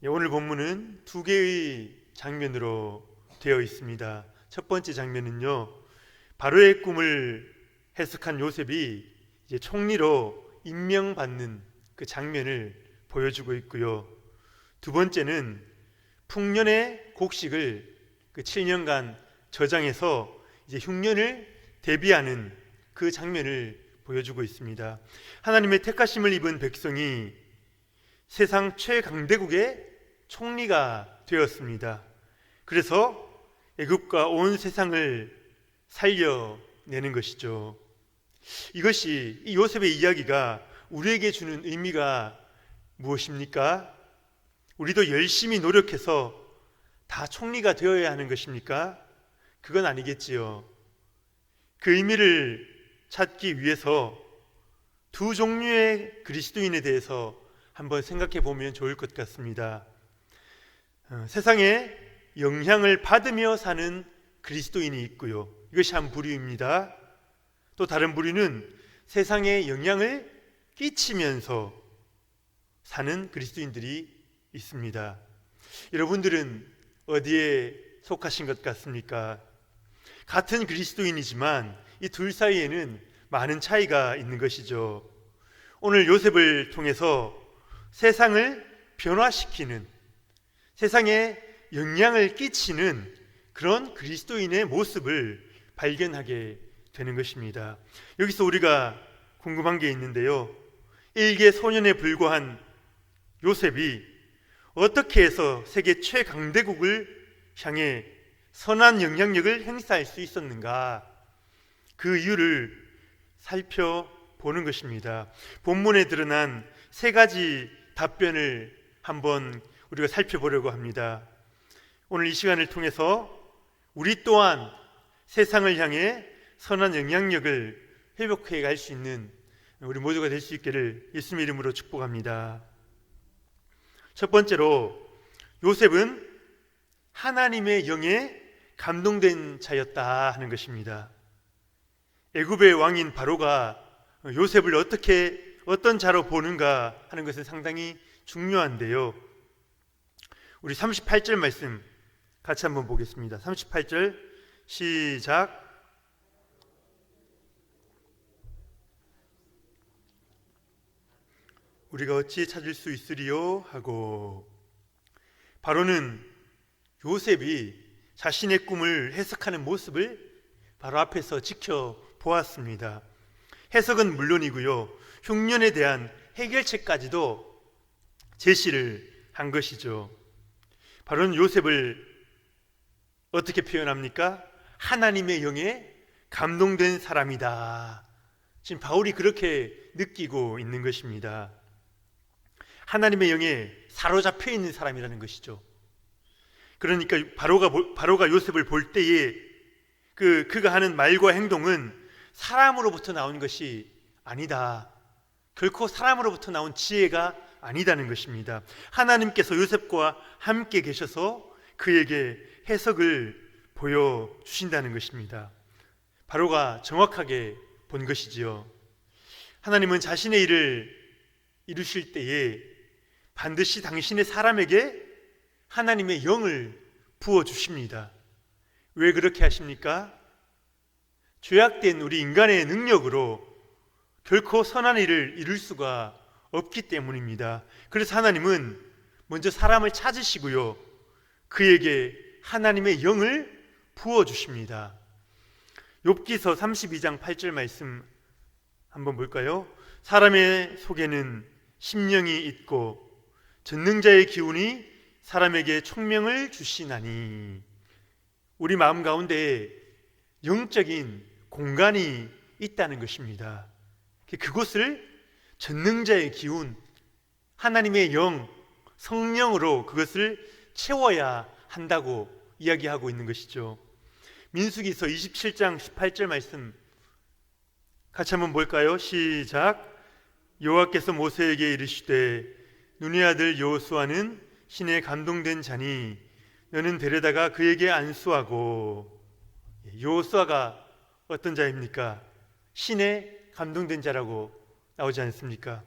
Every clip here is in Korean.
오늘 본문은 두 개의 장면으로 되어 있습니다. 첫 번째 장면은요, 바로의 꿈을 해석한 요셉이 이제 총리로 임명받는 그 장면을 보여주고 있고요. 두 번째는 풍년의 곡식을 그 7년간 저장해서 이제 흉년을 대비하는 그 장면을 보여주고 있습니다. 하나님의 택하심을 입은 백성이 세상 최강대국의 총리가 되었습니다. 그래서 애굽과 온 세상을 살려내는 것이죠. 이것이 이 요셉의 이야기가 우리에게 주는 의미가 무엇입니까? 우리도 열심히 노력해서 다 총리가 되어야 하는 것입니까? 그건 아니겠지요. 그 의미를 찾기 위해서 두 종류의 그리스도인에 대해서 한번 생각해 보면 좋을 것 같습니다. 세상에 영향을 받으며 사는 그리스도인이 있고요. 이것이 한 부류입니다. 또 다른 부류는 세상에 영향을 끼치면서 사는 그리스도인들이 있습니다. 여러분들은 어디에 속하신 것 같습니까? 같은 그리스도인이지만 이 둘 사이에는 많은 차이가 있는 것이죠. 오늘 요셉을 통해서 세상을 변화시키는, 세상에 영향을 끼치는 그런 그리스도인의 모습을 발견하게 되는 것입니다. 여기서 우리가 궁금한 게 있는데요, 일개 소년에 불과한 요셉이 어떻게 해서 세계 최강대국을 향해 선한 영향력을 행사할 수 있었는가, 그 이유를 살펴보는 것입니다. 본문에 드러난 세 가지 답변을 한번 우리가 살펴보려고 합니다. 오늘 이 시간을 통해서 우리 또한 세상을 향해 선한 영향력을 회복해 갈 수 있는 우리 모두가 될 수 있기를 예수님의 이름으로 축복합니다. 첫 번째로, 요셉은 하나님의 영에 감동된 자였다 하는 것입니다. 애굽의 왕인 바로가 요셉을 어떤 자로 보는가 하는 것은 상당히 중요한데요, 우리 38절 말씀 같이 한번 보겠습니다. 38절 시작. 우리가 어찌 찾을 수 있으리요 하고, 바로는 요셉이 자신의 꿈을 해석하는 모습을 바로 앞에서 지켜보았습니다. 해석은 물론이고요, 흉년에 대한 해결책까지도 제시를 한 것이죠. 바로는 요셉을 어떻게 표현합니까? 하나님의 영에 감동된 사람이다. 지금 바울이 그렇게 느끼고 있는 것입니다. 하나님의 영에 사로잡혀 있는 사람이라는 것이죠. 그러니까 바로가 요셉을 볼 때에 그가 하는 말과 행동은 사람으로부터 나온 것이 아니다. 결코 사람으로부터 나온 지혜가 아니다는 것입니다. 하나님께서 요셉과 함께 계셔서 그에게 해석을 보여주신다는 것입니다. 바로가 정확하게 본 것이지요. 하나님은 자신의 일을 이루실 때에 반드시 당신의 사람에게 하나님의 영을 부어주십니다. 왜 그렇게 하십니까? 죄악된 우리 인간의 능력으로 결코 선한 일을 이룰 수가 없기 때문입니다. 그래서 하나님은 먼저 사람을 찾으시고요, 그에게 하나님의 영을 부어주십니다. 욥기서 32장 8절 말씀 한번 볼까요? 사람의 속에는 심령이 있고 전능자의 기운이 사람에게 총명을 주시나니, 우리 마음 가운데 영적인 공간이 있다는 것입니다. 그곳을 전능자의 기운, 하나님의 영, 성령으로 그것을 채워야 한다고 이야기하고 있는 것이죠. 민수기서 27장 18절 말씀 같이 한번 볼까요? 시작. 여호와께서 모세에게 이르시되 눈의 아들 여호수아는 신에 감동된 자니 너는 데려다가 그에게 안수하고. 여호수아가 어떤 자입니까? 신에 감동된 자라고 나오지 않습니까?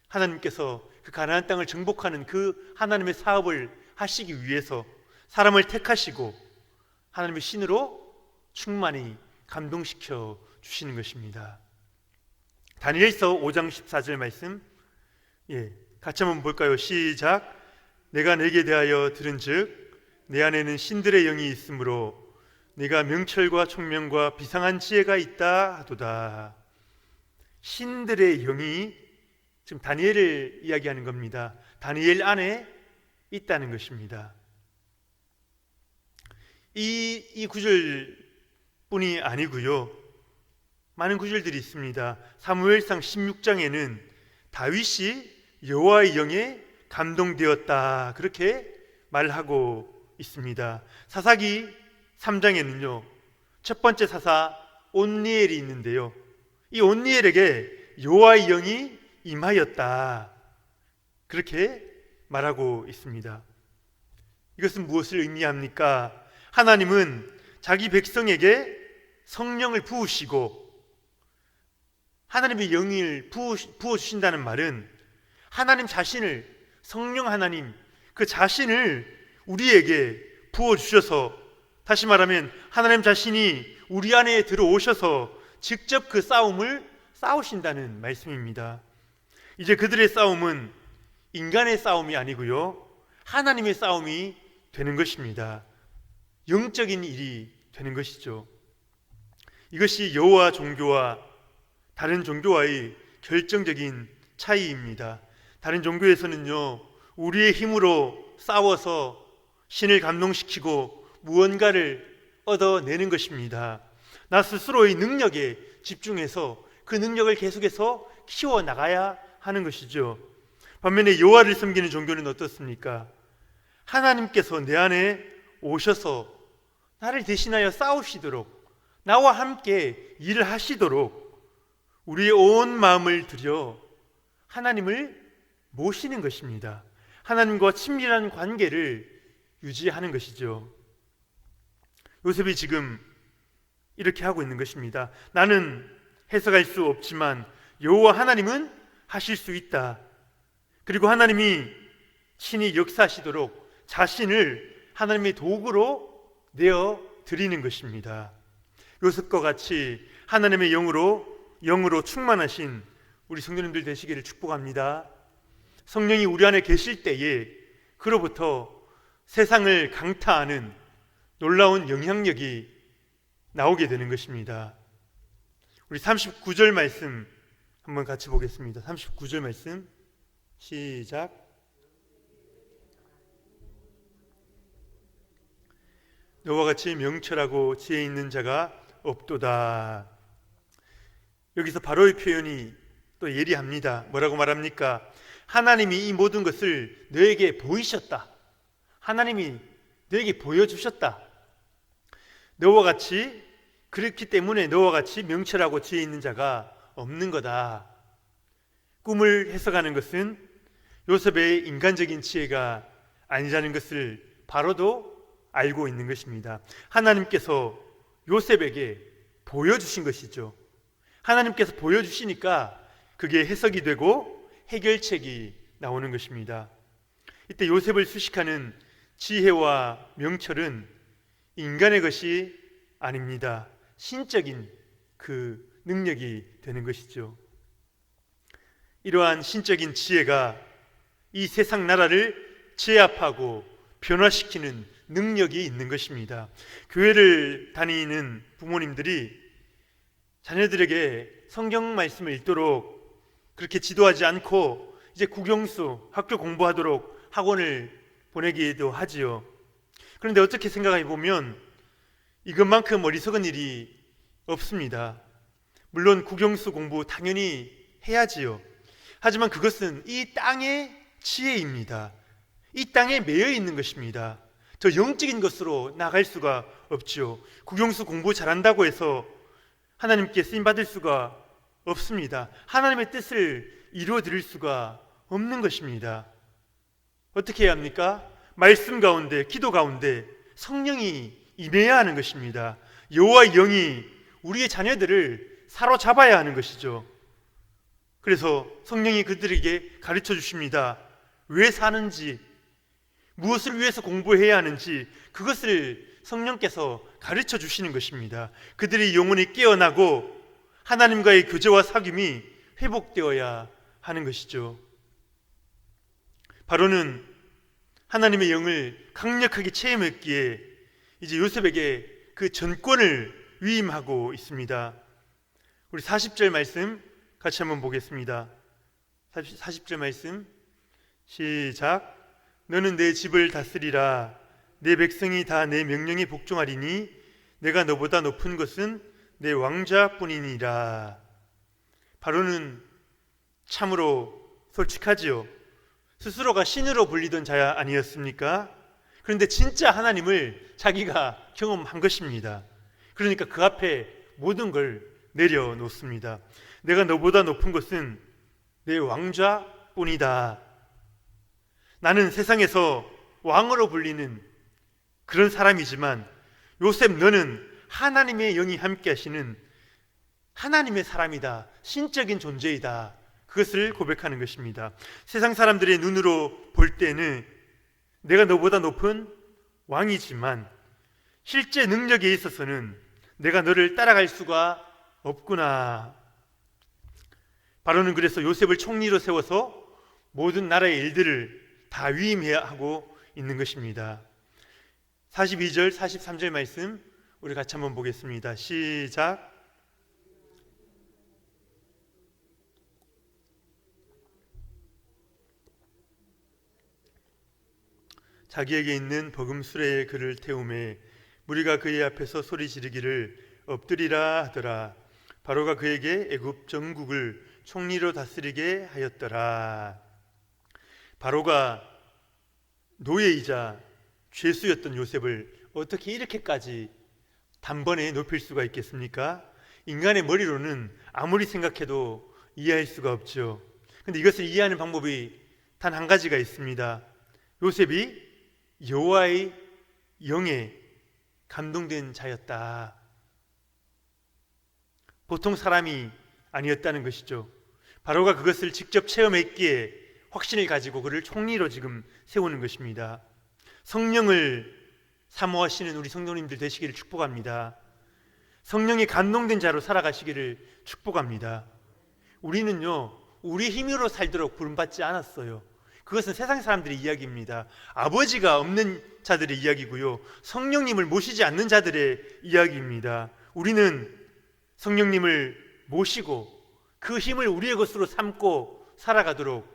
하나님께서 그 가나안 땅을 정복하는 그 하나님의 사업을 하시기 위해서 사람을 택하시고 하나님의 신으로 충만히 감동시켜 주시는 것입니다. 다니엘서 5장 14절 말씀 같이 한번 볼까요? 시작. 내가 내게 대하여 들은즉 내 안에는 신들의 영이 있으므로 네가 명철과 총명과 비상한 지혜가 있다 하도다. 신들의 영이 지금 다니엘을 이야기하는 겁니다. 다니엘 안에 있다는 것입니다. 이 구절뿐이 아니고요, 많은 구절들이 있습니다. 사무엘상 16장에는 다윗이 여호와의 영에 감동되었다 그렇게 말하고 있습니다. 사사기 3장에는요 첫 번째 사사 온니엘이 있는데요, 이 온니엘에게 여호와의 영이 임하였다 그렇게 말하고 있습니다. 이것은 무엇을 의미합니까? 하나님은 자기 백성에게 성령을 부으시고 하나님의 영을 부어주신다는 말은 하나님 자신을, 성령 하나님 그 자신을 우리에게 부어주셔서, 다시 말하면 하나님 자신이 우리 안에 들어오셔서 직접 그 싸움을 싸우신다는 말씀입니다. 이제 그들의 싸움은 인간의 싸움이 아니고요 하나님의 싸움이 되는 것입니다. 영적인 일이 되는 것이죠. 이것이 여호와 종교와 다른 종교와의 결정적인 차이입니다. 다른 종교에서는요 우리의 힘으로 싸워서 신을 감동시키고 무언가를 얻어내는 것입니다. 나 스스로의 능력에 집중해서 그 능력을 계속해서 키워나가야 하는 것이죠. 반면에 여호와를 섬기는 종교는 어떻습니까? 하나님께서 내 안에 오셔서 나를 대신하여 싸우시도록, 나와 함께 일을 하시도록 우리의 온 마음을 들여 하나님을 모시는 것입니다. 하나님과 친밀한 관계를 유지하는 것이죠. 요셉이 지금 이렇게 하고 있는 것입니다. 나는 해석할 수 없지만 여호와 하나님은 하실 수 있다. 그리고 하나님이 친히 역사하시도록 자신을 하나님의 도구로 내어 드리는 것입니다. 요셉과 같이 하나님의 영으로 충만하신 우리 성도님들 되시기를 축복합니다. 성령이 우리 안에 계실 때에 그로부터 세상을 강타하는 놀라운 영향력이 나오게 되는 것입니다. 우리 39절 말씀 한번 같이 보겠습니다. 39절 말씀 시작. 너와 같이 명철하고 지혜 있는 자가 없도다. 여기서 바로의 표현이 또 예리합니다. 뭐라고 말합니까? 하나님이 이 모든 것을 너에게 보이셨다. 하나님이 너에게 보여주셨다. 너와 같이, 그렇기 때문에 너와 같이 명철하고 지혜 있는 자가 없는 거다. 꿈을 해석하는 것은 요셉의 인간적인 지혜가 아니라는 것을 바로도 알고 있는 것입니다. 하나님께서 요셉에게 보여주신 것이죠. 하나님께서 보여주시니까 그게 해석이 되고 해결책이 나오는 것입니다. 이때 요셉을 수식하는 지혜와 명철은 인간의 것이 아닙니다. 신적인 그 능력이 되는 것이죠. 이러한 신적인 지혜가 이 세상 나라를 제압하고 변화시키는 능력이 있는 것입니다. 교회를 다니는 부모님들이 자녀들에게 성경 말씀을 읽도록 그렇게 지도하지 않고 이제 국영수, 학교 공부하도록 학원을 보내기도 하지요. 그런데 어떻게 생각해 보면 이것만큼 어리석은 일이 없습니다. 물론 국영수 공부 당연히 해야지요. 하지만 그것은 이 땅의 지혜입니다. 이 땅에 매여 있는 것입니다. 저 영적인 것으로 나갈 수가 없죠. 국영수 공부 잘한다고 해서 하나님께 쓰임받을 수가 없습니다. 하나님의 뜻을 이루어 드릴 수가 없는 것입니다. 어떻게 해야 합니까? 말씀 가운데, 기도 가운데 성령이 임해야 하는 것입니다. 여호와의 영이 우리의 자녀들을 사로잡아야 하는 것이죠. 그래서 성령이 그들에게 가르쳐 주십니다. 왜 사는지, 무엇을 위해서 공부해야 하는지 그것을 성령께서 가르쳐 주시는 것입니다. 그들의 영혼이 깨어나고 하나님과의 교제와 사귐이 회복되어야 하는 것이죠. 바로는 하나님의 영을 강력하게 체험했기에 이제 요셉에게 그 전권을 위임하고 있습니다. 우리 40절 말씀 같이 한번 보겠습니다. 40절 말씀 시작. 너는 내 집을 다스리라. 내 백성이 다 내 명령에 복종하리니 내가 너보다 높은 것은 내 왕자뿐이니라. 바로는 참으로 솔직하지요. 스스로가 신으로 불리던 자 아니었습니까? 그런데 진짜 하나님을 자기가 경험한 것입니다. 그러니까 그 앞에 모든 걸 내려놓습니다. 내가 너보다 높은 것은 내 왕자뿐이다. 나는 세상에서 왕으로 불리는 그런 사람이지만 요셉 너는 하나님의 영이 함께 하시는 하나님의 사람이다. 신적인 존재이다. 그것을 고백하는 것입니다. 세상 사람들의 눈으로 볼 때는 내가 너보다 높은 왕이지만 실제 능력에 있어서는 내가 너를 따라갈 수가 없구나. 바로는 그래서 요셉을 총리로 세워서 모든 나라의 일들을 다 위임해야 하고 있는 것입니다. 42절, 43절 말씀 우리 같이 한번 보겠습니다. 시작. 자기에게 있는 버금 수레에 그를 태우매 무리가 그의 앞에서 소리 지르기를 엎드리라 하더라. 바로가 그에게 애굽 전국을 총리로 다스리게 하였더라. 바로가 노예이자 죄수였던 요셉을 어떻게 이렇게까지 단번에 높일 수가 있겠습니까? 인간의 머리로는 아무리 생각해도 이해할 수가 없죠. 그런데 이것을 이해하는 방법이 단 한 가지가 있습니다. 요셉이 여호와의 영에 감동된 자였다. 보통 사람이 아니었다는 것이죠. 바로가 그것을 직접 체험했기에 확신을 가지고 그를 총리로 지금 세우는 것입니다. 성령을 사모하시는 우리 성도님들 되시기를 축복합니다. 성령에 감동된 자로 살아가시기를 축복합니다. 우리는요, 우리 힘으로 살도록 부름받지 않았어요. 그것은 세상 사람들의 이야기입니다. 아버지가 없는 자들의 이야기고요, 성령님을 모시지 않는 자들의 이야기입니다. 우리는 성령님을 모시고 그 힘을 우리의 것으로 삼고 살아가도록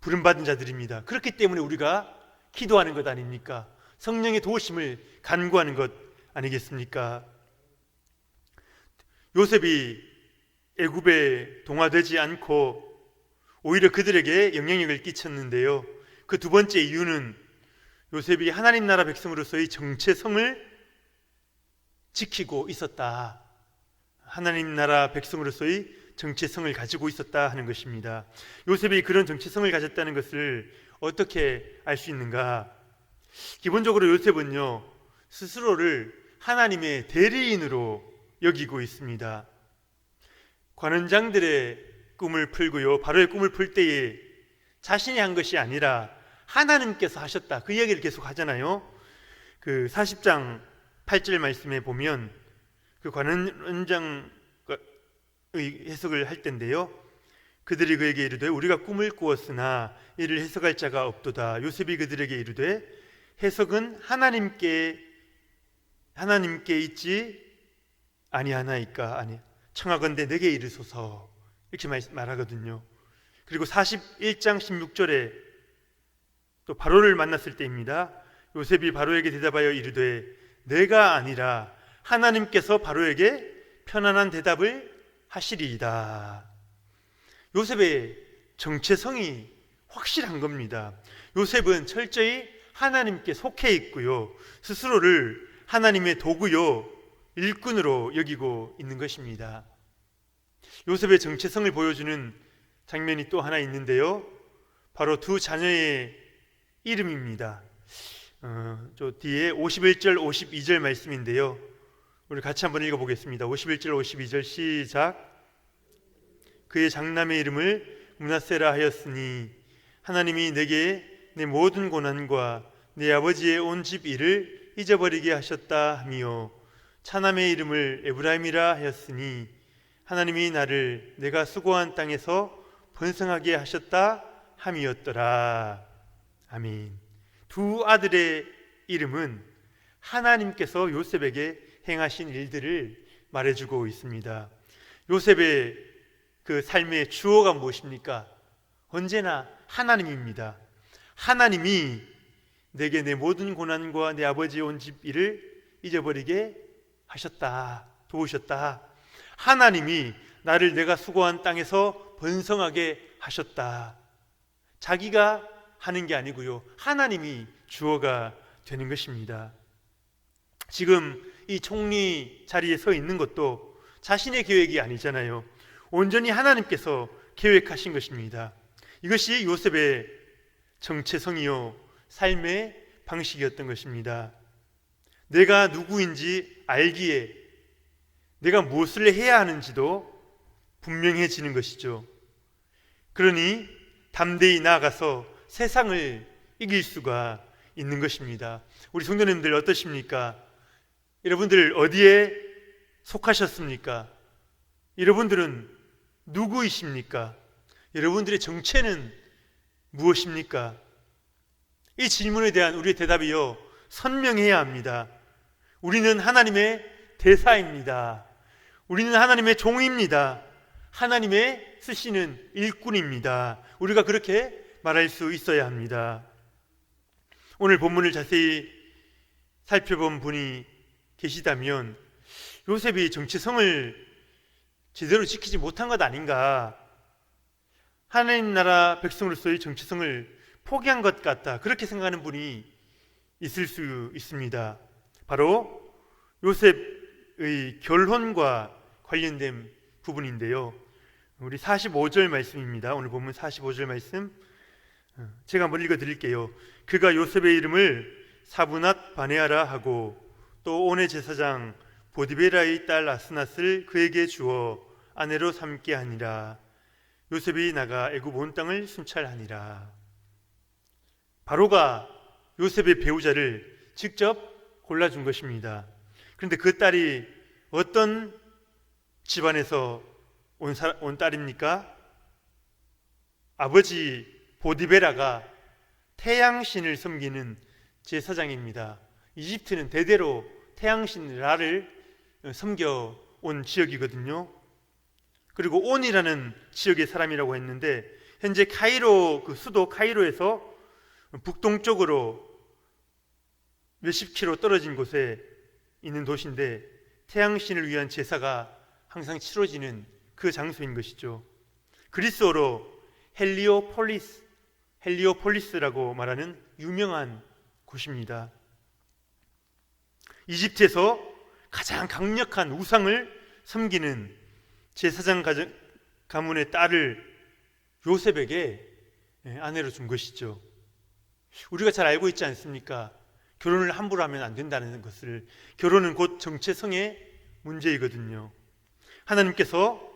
부름받은 자들입니다. 그렇기 때문에 우리가 기도하는 것 아닙니까? 성령의 도우심을 간구하는 것 아니겠습니까? 요셉이 애굽에 동화되지 않고 오히려 그들에게 영향력을 끼쳤는데요, 그 두 번째 이유는 요셉이 하나님 나라 백성으로서의 정체성을 지키고 있었다. 하나님 나라 백성으로서의 정체성을 가지고 있었다 하는 것입니다. 요셉이 그런 정체성을 가졌다는 것을 어떻게 알 수 있는가? 기본적으로 요셉은요, 스스로를 하나님의 대리인으로 여기고 있습니다. 관원장들의 꿈을 풀고요, 바로의 꿈을 풀 때에 자신이 한 것이 아니라 하나님께서 하셨다, 그 이야기를 계속 하잖아요. 그 40장 8절 말씀에 보면 그 관원장의 해석을 할 때인데요, 그들이 그에게 이르되 우리가 꿈을 꾸었으나 이를 해석할 자가 없도다. 요셉이 그들에게 이르되 해석은 하나님께 있지 아니하나이까. 아니, 청하건대 내게 이르소서, 이렇게 말하거든요. 그리고 41장 16절에 또 바로를 만났을 때입니다. 요셉이 바로에게 대답하여 이르되 내가 아니라 하나님께서 바로에게 편안한 대답을 하시리이다. 요셉의 정체성이 확실한 겁니다. 요셉은 철저히 하나님께 속해 있고요, 스스로를 하나님의 도구요, 일꾼으로 여기고 있는 것입니다. 요셉의 정체성을 보여주는 장면이 또 하나 있는데요, 바로 두 자녀의 이름입니다. 저 뒤에 51절 52절 말씀인데요, 우리 같이 한번 읽어보겠습니다. 51절 52절 시작. 그의 장남의 이름을 므낫세라 하였으니 하나님이 내게 내 모든 고난과 내 아버지의 온 집 일을 잊어버리게 하셨다 하며 차남의 이름을 에브라임이라 하였으니 하나님이 나를 내가 수고한 땅에서 번성하게 하셨다 함이었더라. 아멘. 두 아들의 이름은 하나님께서 요셉에게 행하신 일들을 말해주고 있습니다. 요셉의 그 삶의 주어가 무엇입니까? 언제나 하나님입니다. 하나님이 내게 내 모든 고난과 내 아버지의 온 집 일을 잊어버리게 하셨다, 도우셨다. 하나님이 나를 내가 수고한 땅에서 번성하게 하셨다. 자기가 하는 게 아니고요, 하나님이 주어가 되는 것입니다. 지금 이 총리 자리에 서 있는 것도 자신의 계획이 아니잖아요. 온전히 하나님께서 계획하신 것입니다. 이것이 요셉의 정체성이요 삶의 방식이었던 것입니다. 내가 누구인지 알기에 내가 무엇을 해야 하는지도 분명해지는 것이죠. 그러니 담대히 나아가서 세상을 이길 수가 있는 것입니다. 우리 성도님들 어떠십니까? 여러분들 어디에 속하셨습니까? 여러분들은 누구이십니까? 여러분들의 정체는 무엇입니까? 이 질문에 대한 우리의 대답이요 선명해야 합니다. 우리는 하나님의 대사입니다. 우리는 하나님의 종입니다. 하나님의 쓰시는 일꾼입니다. 우리가 그렇게 말할 수 있어야 합니다. 오늘 본문을 자세히 살펴본 분이 계시다면 요셉이 정체성을 제대로 지키지 못한 것 아닌가, 하나님 나라 백성으로서의 정체성을 포기한 것 같다, 그렇게 생각하는 분이 있을 수 있습니다. 바로 요셉의 결혼과 관련된 부분인데요, 우리 45절 말씀입니다. 오늘 본문 45절 말씀 제가 한번 읽어드릴게요. 그가 요셉의 이름을 사브낫 바네아라 하고 또 온의 제사장 보디베라의 딸 아스낫을 그에게 주어 아내로 삼게 하니라. 요셉이 나가 애굽 온 땅을 순찰하니라. 바로가 요셉의 배우자를 직접 골라준 것입니다. 그런데 그 딸이 어떤 집안에서 온 딸입니까? 아버지 보디베라가 태양신을 섬기는 제사장입니다. 이집트는 대대로 태양신 라를 섬겨온 지역이거든요. 그리고 온이라는 지역의 사람이라고 했는데 현재 카이로, 그 수도 카이로에서 북동쪽으로 몇십 킬로 떨어진 곳에 있는 도시인데 태양신을 위한 제사가 항상 치러지는 그 장소인 것이죠. 그리스어로 헬리오폴리스라고 말하는 유명한 곳입니다. 이집트에서 가장 강력한 우상을 섬기는 제사장 가문의 딸을 요셉에게 아내로 준 것이죠. 우리가 잘 알고 있지 않습니까? 결혼을 함부로 하면 안 된다는 것을. 결혼은 곧 정체성의 문제이거든요. 하나님께서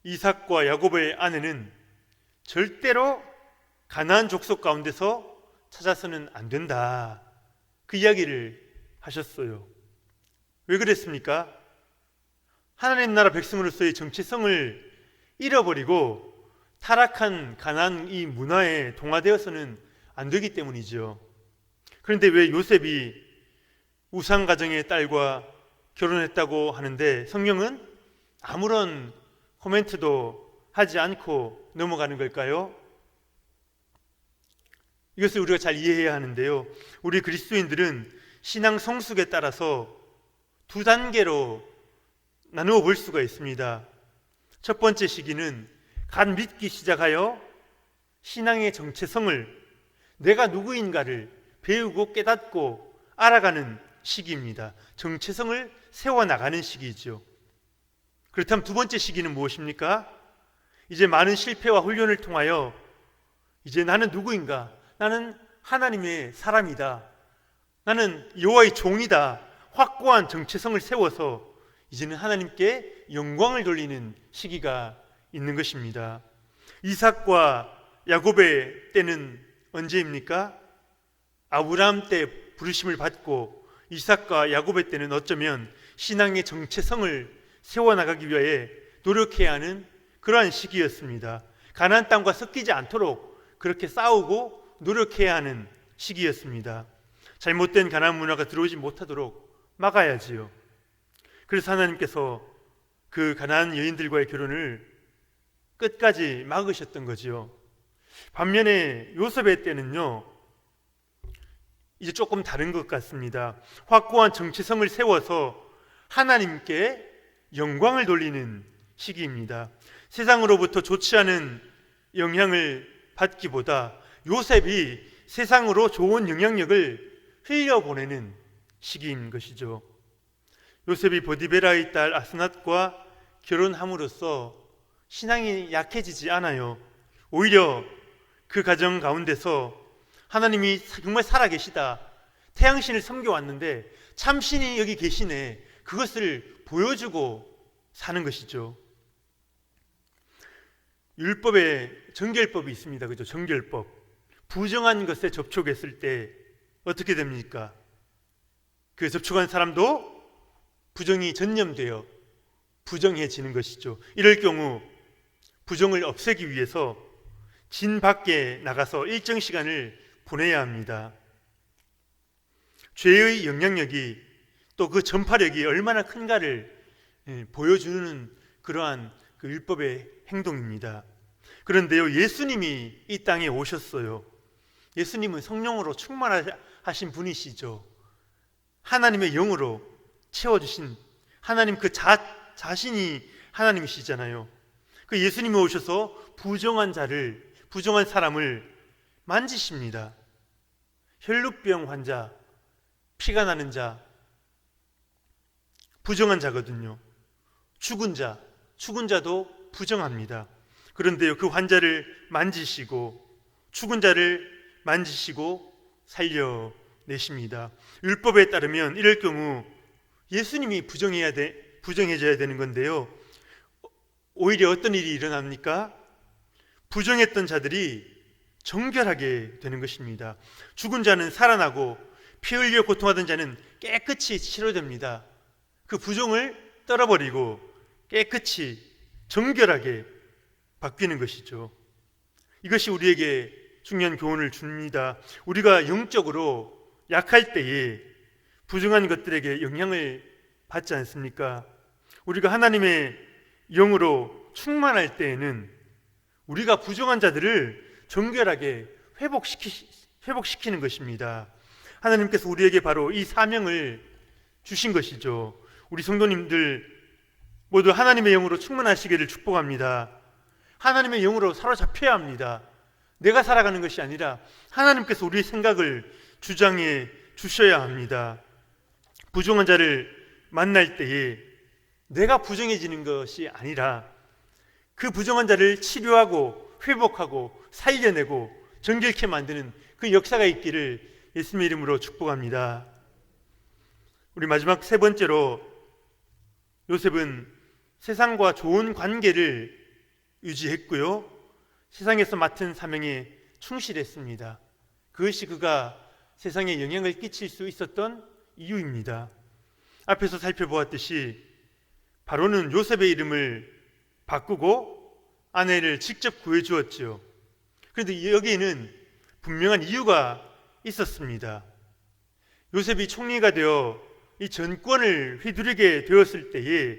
이삭과 야곱의 아내는 절대로 가나안 족속 가운데서 찾아서는 안 된다, 그 이야기를 하셨어요. 왜 그랬습니까? 하나님 나라 백성으로서의 정체성을 잃어버리고 타락한 가나안 이 문화에 동화되어서는 안 되기 때문이죠. 그런데 왜 요셉이 우상 가정의 딸과 결혼했다고 하는데 성경은 아무런 코멘트도 하지 않고 넘어가는 걸까요? 이것을 우리가 잘 이해해야 하는데요, 우리 그리스도인들은 신앙 성숙에 따라서 두 단계로 나누어 볼 수가 있습니다. 첫 번째 시기는 간 믿기 시작하여 신앙의 정체성을, 내가 누구인가를 배우고 깨닫고 알아가는 시기입니다. 정체성을 세워나가는 시기죠. 그렇다면 두 번째 시기는 무엇입니까? 이제 많은 실패와 훈련을 통하여 이제 나는 누구인가? 나는 하나님의 사람이다, 나는 여호와의 종이다, 확고한 정체성을 세워서 이제는 하나님께 영광을 돌리는 시기가 있는 것입니다. 이삭과 야곱의 때는 언제입니까? 아브라함 때 부르심을 받고 이삭과 야곱의 때는 어쩌면 신앙의 정체성을 세워나가기 위해 노력해야 하는 그러한 시기였습니다. 가나안 땅과 섞이지 않도록 그렇게 싸우고 노력해야 하는 시기였습니다. 잘못된 가나안 문화가 들어오지 못하도록 막아야지요. 그래서 하나님께서 그 가나안 여인들과의 결혼을 끝까지 막으셨던 거지요. 반면에 요셉의 때는요, 이제 조금 다른 것 같습니다. 확고한 정체성을 세워서 하나님께 영광을 돌리는 시기입니다. 세상으로부터 좋지 않은 영향을 받기보다 요셉이 세상으로 좋은 영향력을 흘려보내는 시기인 것이죠. 요셉이 보디베라의 딸 아스낫과 결혼함으로써 신앙이 약해지지 않아요. 오히려 그 가정 가운데서 하나님이 정말 살아계시다, 태양신을 섬겨왔는데 참신이 여기 계시네, 그것을 보여주고 사는 것이죠. 율법에 정결법이 있습니다. 그죠? 정결법. 부정한 것에 접촉했을 때 어떻게 됩니까? 그 접촉한 사람도 부정이 전념되어 부정해지는 것이죠. 이럴 경우 부정을 없애기 위해서 진 밖에 나가서 일정 시간을 보내야 합니다. 죄의 영향력이 또 그 전파력이 얼마나 큰가를 보여주는 그러한 그 율법의 행동입니다. 그런데요, 예수님이 이 땅에 오셨어요. 예수님은 성령으로 충만하신 분이시죠. 하나님의 영으로 채워주신 하나님 그 자신이 하나님이시잖아요. 그 예수님이 오셔서 부정한 사람을 만지십니다. 혈루병 환자, 피가 나는 자, 부정한 자거든요. 죽은 자도 부정합니다. 그런데요, 그 환자를 만지시고 죽은 자를 만지시고 살려내십니다. 율법에 따르면 이럴 경우 예수님이 부정해져야 되는 건데요, 오히려 어떤 일이 일어납니까? 부정했던 자들이 정결하게 되는 것입니다. 죽은 자는 살아나고 피 흘려 고통하던 자는 깨끗이 치료됩니다. 그 부정을 떨어버리고 깨끗이 정결하게 바뀌는 것이죠. 이것이 우리에게 중요한 교훈을 줍니다. 우리가 영적으로 약할 때에 부정한 것들에게 영향을 받지 않습니까? 우리가 하나님의 영으로 충만할 때에는 우리가 부정한 자들을 정결하게 회복시키는 것입니다. 하나님께서 우리에게 바로 이 사명을 주신 것이죠. 우리 성도님들 모두 하나님의 영으로 충만하시기를 축복합니다. 하나님의 영으로 사로잡혀야 합니다. 내가 살아가는 것이 아니라 하나님께서 우리의 생각을 주장해 주셔야 합니다. 부정한 자를 만날 때에 내가 부정해지는 것이 아니라 그 부정한 자를 치료하고 회복하고 살려내고 정결케 만드는 그 역사가 있기를 예수님의 이름으로 축복합니다. 우리 마지막 세 번째로, 요셉은 세상과 좋은 관계를 유지했고요, 세상에서 맡은 사명에 충실했습니다. 그것이 그가 세상에 영향을 끼칠 수 있었던 이유입니다. 앞에서 살펴보았듯이 바로는 요셉의 이름을 바꾸고 아내를 직접 구해주었지요. 그런데 여기에는 분명한 이유가 있었습니다. 요셉이 총리가 되어 이 전권을 휘두르게 되었을 때에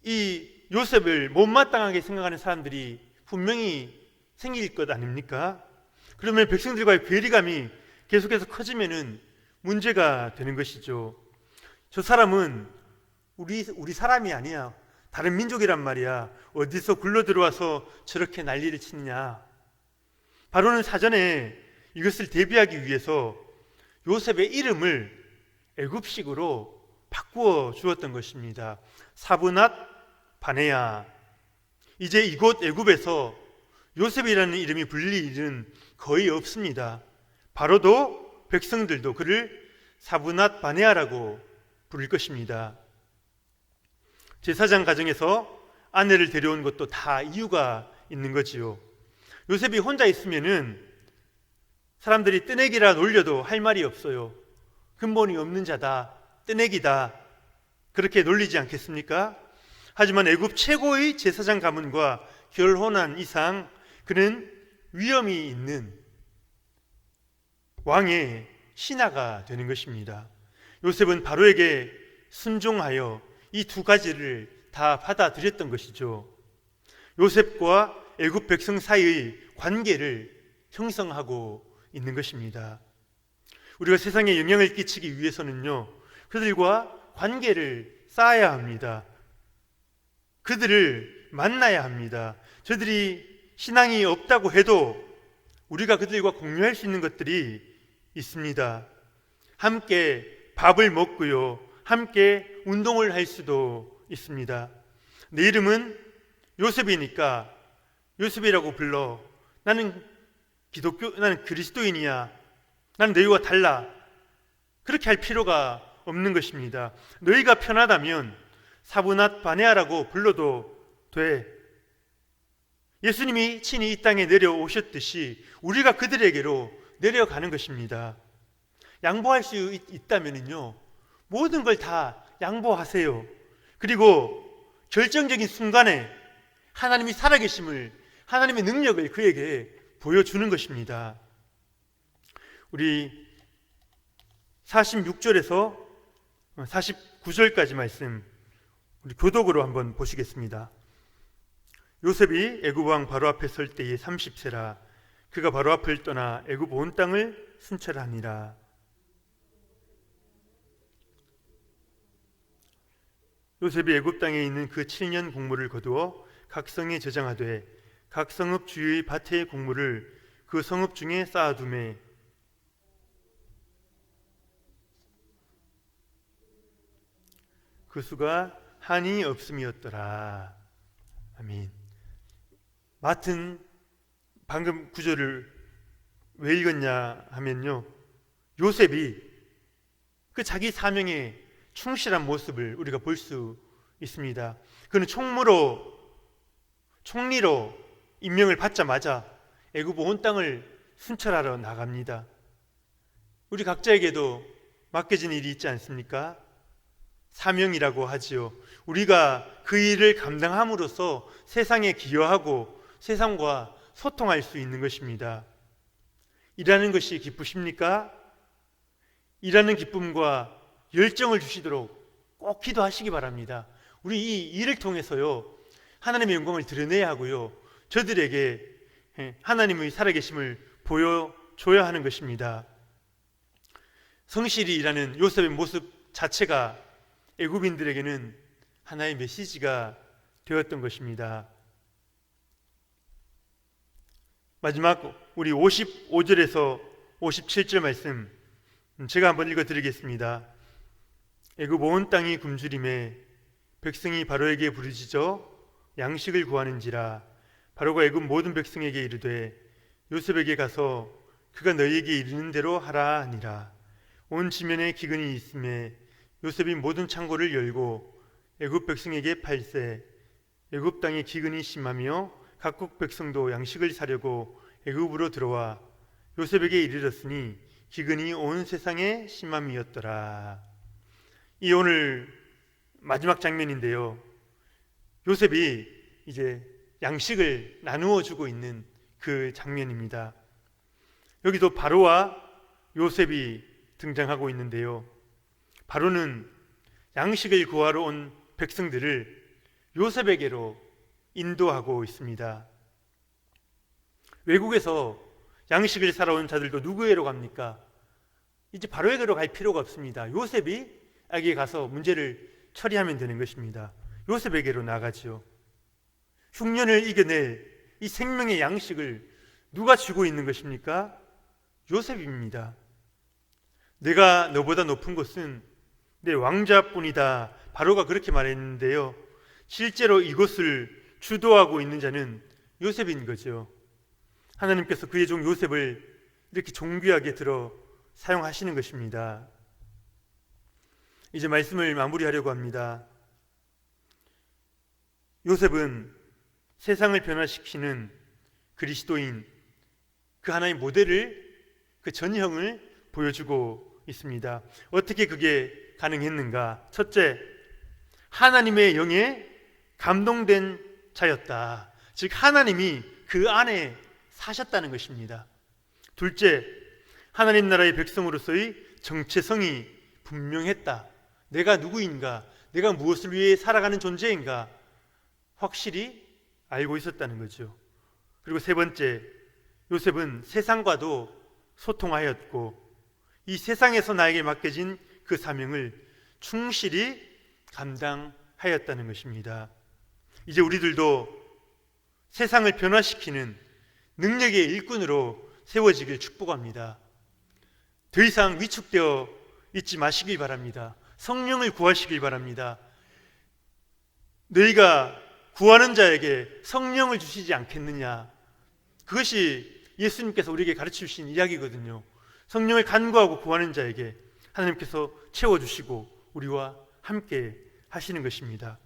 이 요셉을 못마땅하게 생각하는 사람들이 분명히 생길 것 아닙니까? 그러면 백성들과의 괴리감이 계속해서 커지면은 문제가 되는 것이죠. 저 사람은 우리 사람이 아니야, 다른 민족이란 말이야, 어디서 굴러 들어와서 저렇게 난리를 치느냐. 바로는 사전에 이것을 대비하기 위해서 요셉의 이름을 애굽식으로 바꾸어 주었던 것입니다. 사브낫 바네야. 이제 이곳 애굽에서 요셉이라는 이름이 불릴 일은 거의 없습니다. 바로도 백성들도 그를 사브낫 바네야라고 부를 것입니다. 제사장 가정에서 아내를 데려온 것도 다 이유가 있는 거지요. 요셉이 혼자 있으면은 사람들이 뜨내기라 놀려도 할 말이 없어요. 근본이 없는 자다, 뜨내기다, 그렇게 놀리지 않겠습니까? 하지만 애굽 최고의 제사장 가문과 결혼한 이상 그는 위험이 있는 왕의 신하가 되는 것입니다. 요셉은 바로에게 순종하여 이 두 가지를 다 받아들였던 것이죠. 요셉과 애굽 백성 사이의 관계를 형성하고 있는 것입니다. 우리가 세상에 영향을 끼치기 위해서는요, 그들과 관계를 쌓아야 합니다. 그들을 만나야 합니다. 저들이 신앙이 없다고 해도 우리가 그들과 공유할 수 있는 것들이 있습니다. 함께 밥을 먹고요, 함께 운동을 할 수도 있습니다. 내 이름은 요셉이니까 요셉이라고 불러. 나는 그리스도인이야. 나는 너희와 달라. 그렇게 할 필요가 없는 것입니다. 너희가 편하다면 사브낫 바네아라고 불러도 돼. 예수님이 친히 이 땅에 내려오셨듯이 우리가 그들에게로 내려가는 것입니다. 양보할 수 있다면요, 모든 걸 다 양보하세요. 그리고 결정적인 순간에 하나님이 살아계심을, 하나님의 능력을 그에게 보여주는 것입니다. 우리 46절에서 49절까지 말씀 우리 교독으로 한번 보시겠습니다. 요셉이 애굽 왕 바로 앞에 설 때에 30세라. 그가 바로 앞을 떠나 애굽 온 땅을 순찰하니라. 요셉이 애굽 땅에 있는 그 7년 곡물을 거두어 각 성에 저장하되 각 성읍 주위의 밭의 곡물을 그 성읍 중에 쌓아두매 그 수가 한이 없음이었더라. 아멘. 마튼 방금 구절을 왜 읽었냐 하면요, 요셉이 그 자기 사명에 충실한 모습을 우리가 볼 수 있습니다. 그는 총리로 임명을 받자마자 애굽 온 땅을 순찰하러 나갑니다. 우리 각자에게도 맡겨진 일이 있지 않습니까? 사명이라고 하지요. 우리가 그 일을 감당함으로써 세상에 기여하고 세상과 소통할 수 있는 것입니다. 일하는 것이 기쁘십니까? 일하는 기쁨과 열정을 주시도록 꼭 기도하시기 바랍니다. 우리 이 일을 통해서요, 하나님의 영광을 드러내야 하고요, 저들에게 하나님의 살아계심을 보여줘야 하는 것입니다. 성실히 일하는 요셉의 모습 자체가 애굽인들에게는 하나의 메시지가 되었던 것입니다. 마지막 우리 55절에서 57절 말씀 제가 한번 읽어드리겠습니다. 애굽 온 땅이 굶주림에 백성이 바로에게 부르짖어 양식을 구하는지라. 바로가 애굽 모든 백성에게 이르되 요셉에게 가서 그가 너희에게 이르는 대로 하라 하니라. 온 지면에 기근이 있음에 요셉이 모든 창고를 열고 애굽 백성에게 팔세. 애굽 땅에 기근이 심하며 각국 백성도 양식을 사려고 애굽으로 들어와 요셉에게 이르렀으니 기근이 온 세상에 심함이었더라. 이 오늘 마지막 장면인데요, 요셉이 이제 양식을 나누어 주고 있는 그 장면입니다. 여기도 바로와 요셉이 등장하고 있는데요, 바로는 양식을 구하러 온 백성들을 요셉에게로 인도하고 있습니다. 외국에서 양식을 사러 온 자들도 누구에게로 갑니까? 이제 바로에게로 갈 필요가 없습니다. 요셉에게 가서 문제를 처리하면 되는 것입니다. 요셉에게로 나가지요. 흉년을 이겨낼 이 생명의 양식을 누가 쥐고 있는 것입니까? 요셉입니다. 내가 너보다 높은 것은 내 왕자뿐이다. 바로가 그렇게 말했는데요, 실제로 이것을 주도하고 있는 자는 요셉인 거죠. 하나님께서 그의 종 요셉을 이렇게 존귀하게 들어 사용하시는 것입니다. 이제 말씀을 마무리하려고 합니다. 요셉은 세상을 변화시키는 그리스도인, 그 하나의 모델을, 그 전형을 보여주고 있습니다. 어떻게 그게 가능했는가? 첫째, 하나님의 영에 감동된 자였다. 즉 하나님이 그 안에 사셨다는 것입니다. 둘째, 하나님 나라의 백성으로서의 정체성이 분명했다. 내가 누구인가? 내가 무엇을 위해 살아가는 존재인가? 확실히 알고 있었다는 거죠. 그리고 세 번째, 요셉은 세상과도 소통하였고 이 세상에서 나에게 맡겨진 그 사명을 충실히 감당하였다는 것입니다. 이제 우리들도 세상을 변화시키는 능력의 일꾼으로 세워지길 축복합니다. 더 이상 위축되어 있지 마시길 바랍니다. 성령을 구하시길 바랍니다. 너희가 구하는 자에게 성령을 주시지 않겠느냐? 그것이 예수님께서 우리에게 가르쳐 주신 이야기거든요. 성령을 간구하고 구하는 자에게 하나님께서 채워주시고 우리와 함께 하시는 것입니다.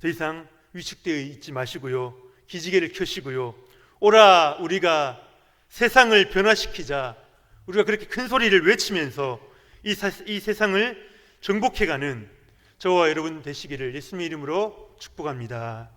더 이상 위축되어 있지 마시고요, 기지개를 켜시고요, 오라 우리가 세상을 변화시키자, 우리가 그렇게 큰 소리를 외치면서 이 세상을 정복해가는 저와 여러분 되시기를 예수님의 이름으로 축복합니다.